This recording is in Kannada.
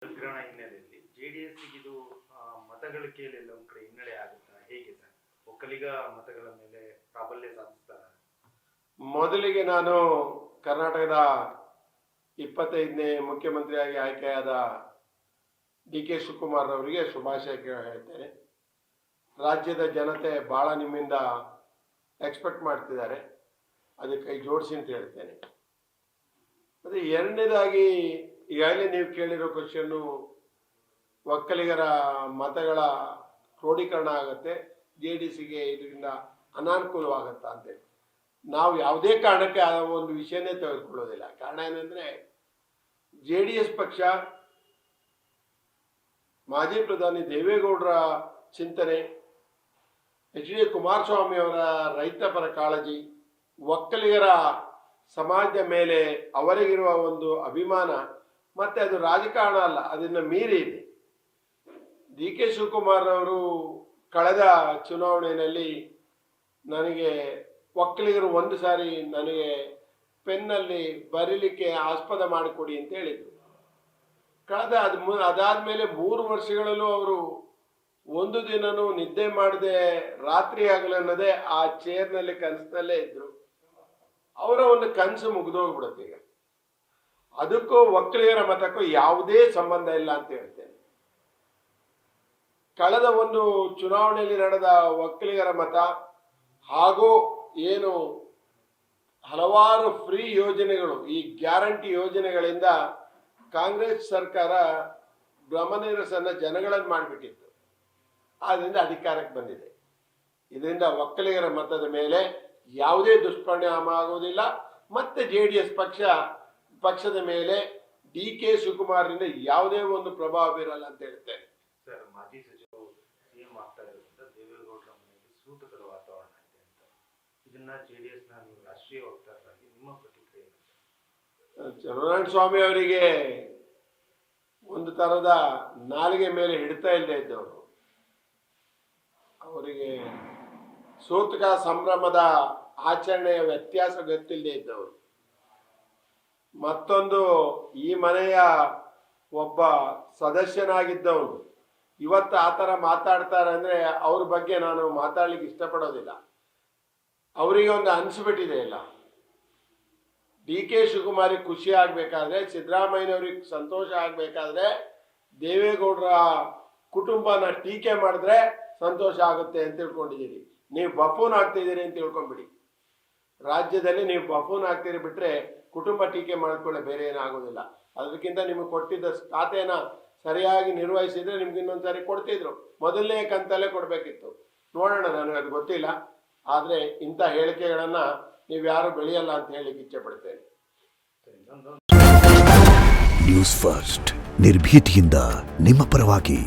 ಗ್ರಹಣ ಹಿನ್ನೆಲೆಯಲ್ಲಿ ಜೆಡಿಎಸ್ ಇದು ಮತಗಳಿಕೆಯಲ್ಲಿ ಎಲ್ಲ ಒಂದ್ ಕಡೆ ಹಿನ್ನಡೆ ಆಗುತ್ತಾ ಹೇಗೆ ಸರ್? ಒಕ್ಕಲಿಗ ಮತಗಳ ಮೇಲೆ ಪ್ರಾಬಲ್ಯ ಸಾಧಿಸ್ತಾರ? ಮೊದಲಿಗೆ ನಾನು ಕರ್ನಾಟಕದ 25ನೇ ಮುಖ್ಯಮಂತ್ರಿಯಾಗಿ ಆಯ್ಕೆಯಾದ ಡಿ.ಕೆ. ಶಿವಕುಮಾರ್ ಅವರಿಗೆ ಶುಭಾಶಯ ಹೇಳ್ತೇನೆ. ರಾಜ್ಯದ ಜನತೆ ಭಾಳ ನಿಮ್ಮಿಂದ ಎಕ್ಸ್ಪೆಕ್ಟ್ ಮಾಡ್ತಿದ್ದಾರೆ, ಅದಕ್ಕೆ ಕೈ ಜೋಡಿಸಿ ಅಂತ ಹೇಳ್ತೇನೆ. ಮತ್ತು ಎರಡನೇದಾಗಿ ಈಗಾಗಲೇ ನೀವು ಕೇಳಿರೋ ಕ್ವಶನ್ನು, ಒಕ್ಕಲಿಗರ ಮತಗಳ ಕ್ರೋಢೀಕರಣ ಆಗುತ್ತೆ, JDSಗೆ ಇದರಿಂದ ಅನಾನುಕೂಲವಾಗುತ್ತಾ ಅಂತೇಳಿ. ನಾವು ಯಾವುದೇ ಕಾರಣಕ್ಕೆ ಆ ಒಂದು ವಿಷಯನೇ ತೆಗೆದುಕೊಳ್ಳೋದಿಲ್ಲ. ಕಾರಣ ಏನಂದರೆ, JDS ಪಕ್ಷ ಮಾಜಿ ಪ್ರಧಾನಿ ದೇವೇಗೌಡರ ಚಿಂತನೆ, H.D. ಕುಮಾರಸ್ವಾಮಿ ಅವರ ರೈತ ಪರ ಕಾಳಜಿ, ಒಕ್ಕಲಿಗರ ಸಮಾಜದ ಮೇಲೆ ಅವರಿಗಿರುವ ಒಂದು ಅಭಿಮಾನ, ಮತ್ತು ಅದು ರಾಜಕಾರಣ ಅಲ್ಲ, ಅದನ್ನು ಮೀರಿ ಇದೆ. ಡಿ.ಕೆ. ಶಿವಕುಮಾರ್ ಅವರು ಕಳೆದ ಚುನಾವಣೆಯಲ್ಲಿ ನನಗೆ ಒಕ್ಕಲಿಗರು ಒಂದು ಸಾರಿ ನನಗೆ ಪೆನ್ನಲ್ಲಿ ಬರೀಲಿಕ್ಕೆ ಆಸ್ಪದ ಮಾಡಿಕೊಡಿ ಅಂತ ಹೇಳಿದರು. ಅದಾದಮೇಲೆ 3 ವರ್ಷಗಳಲ್ಲೂ ಅವರು ಒಂದು ದಿನನೂ ನಿದ್ದೆ ಮಾಡದೆ ರಾತ್ರಿ ಆಗಲನ್ನದೇ ಆ ಚೇರ್ನಲ್ಲಿ ಕನಸಿನಲ್ಲೇ ಇದ್ದರು. ಅವರ ಒಂದು ಕನಸು ಮುಗಿದೋಗ್ಬಿಡುತ್ತೆ. ಈಗ ಅದಕ್ಕೂ ಒಕ್ಕಲಿಗರ ಮತಕ್ಕೂ ಯಾವುದೇ ಸಂಬಂಧ ಇಲ್ಲ ಅಂತ ಹೇಳ್ತೇನೆ. ಕಳೆದ ಒಂದು ಚುನಾವಣೆಯಲ್ಲಿ ನಡೆದ ಒಕ್ಕಲಿಗರ ಮತ ಹಾಗೂ ಏನು ಹಲವಾರು ಫ್ರೀ ಯೋಜನೆಗಳು, ಈ ಗ್ಯಾರಂಟಿ ಯೋಜನೆಗಳಿಂದ ಕಾಂಗ್ರೆಸ್ ಸರ್ಕಾರ ಭ್ರಮನಿರಸನ ಜನಗಳನ್ನು ಮಾಡಿಬಿಟ್ಟಿತ್ತು. ಆದ್ದರಿಂದ ಅಧಿಕಾರಕ್ಕೆ ಬಂದಿದೆ. ಇದರಿಂದ ಒಕ್ಕಲಿಗರ ಮತದ ಮೇಲೆ ಯಾವುದೇ ದುಷ್ಪರಿಣಾಮ ಆಗುವುದಿಲ್ಲ. ಮತ್ತೆ JDS ಪಕ್ಷದ ಮೇಲೆ ಡಿ.ಕೆ. ಶಿವಕುಮಾರ್ನಿಂದ ಯಾವುದೇ ಒಂದು ಪ್ರಭಾವ ಬೀರಲ್ಲ ಅಂತ ಹೇಳ್ತೇನೆ. ಸರ್, ಮಾಜಿ ಸಚಿವರು CM ಆಗ್ತಾ ಇರೋದ್ರಿಂದ ದೇವೇಗೌಡರ ಮನೆಯಲ್ಲಿ ಸೂತಕದ ವಾತಾವರಣ ಇದೆ ಅಂತ, ಇದನ್ನ JDSನ ನೀವು ರಾಷ್ಟ್ರೀಯ ವಕ್ತಾರರಾಗಿ ನಿಮ್ಮ ಪ್ರತಿಕ್ರಿಯೆ? ಚಲುವರಾಯಣ ಸ್ವಾಮಿ ಅವರಿಗೆ ಒಂದು ಥರದ ನಾಲಿಗೆ ಮೇಲೆ ಹಿಡ್ತಾ ಇಲ್ಲದೆ ಇದ್ದವರು, ಅವರಿಗೆ ಸೂತಕ ಸಂಭ್ರಮದ ಆಚರಣೆಯ ವ್ಯತ್ಯಾಸ ಗೊತ್ತಿಲ್ಲದೆ ಇದ್ದವರು, ಮತ್ತೊಂದು ಈ ಮನೆಯ ಒಬ್ಬ ಸದಸ್ಯನಾಗಿದ್ದವನು ಇವತ್ತು ಆ ಥರ ಮಾತಾಡ್ತಾರೆ ಅಂದರೆ ಅವ್ರ ಬಗ್ಗೆ ನಾನು ಮಾತಾಡ್ಲಿಕ್ಕೆ ಇಷ್ಟಪಡೋದಿಲ್ಲ. ಅವರಿಗೆ ಒಂದು ಅನಿಸ್ಬಿಟ್ಟಿದೆ. ಇಲ್ಲ, ಡಿ.ಕೆ. ಶಿವಕುಮಾರಿಗೆ ಖುಷಿ ಆಗಬೇಕಾದ್ರೆ, ಸಿದ್ದರಾಮಯ್ಯನವ್ರಿಗೆ ಸಂತೋಷ ಆಗಬೇಕಾದ್ರೆ, ದೇವೇಗೌಡರ ಕುಟುಂಬನ ಟೀಕೆ ಮಾಡಿದ್ರೆ ಸಂತೋಷ ಆಗುತ್ತೆ ಅಂತ ತಿಳ್ಕೊಂಡಿದ್ದೀರಿ. ನೀವು ಬಫೂನ್ ಆಗ್ತಿದ್ದೀರಿ ಅಂತ ತಿಳ್ಕೊಂಬಿಡಿ. ರಾಜ್ಯದಲ್ಲಿ ನೀವು ಬಫೂನ್ ಆಗ್ತೀರಿ ಬಿಟ್ಟರೆ ಕುಟುಂಬ ಟೀಕೆ ಮಾಡಿಕೊಳ್ಳೆ ಬೇರೆ ಏನಾಗೋದಿಲ್ಲ. ಅದಕ್ಕಿಂತ ನಿಮಗೆ ಕೊಟ್ಟಿದ್ದ ಖಾತೆನ ಸರಿಯಾಗಿ ನಿರ್ವಹಿಸಿದರೆ ನಿಮ್ಗೆ ಇನ್ನೊಂದು ಸಾರಿ ಕೊಡ್ತಿದ್ರು. ಮೊದಲನೇ ಕಂತಲ್ಲೇ ಕೊಡಬೇಕಿತ್ತು. ನೋಡೋಣ, ನನಗೆ ಅದು ಗೊತ್ತಿಲ್ಲ. ಆದರೆ ಇಂಥ ಹೇಳಿಕೆಗಳನ್ನು ನೀವು ಯಾರು ಬೆಳೆಯಲ್ಲ ಅಂತ ಹೇಳಲಿಕ್ಕೆ ಇಚ್ಛೆ ಪಡ್ತೇನೆ. ನ್ಯೂಸ್ ಫಸ್ಟ್, ನಿರ್ಭೀತಿಯಿಂದ ನಿಮ್ಮ ಪರವಾಗಿ.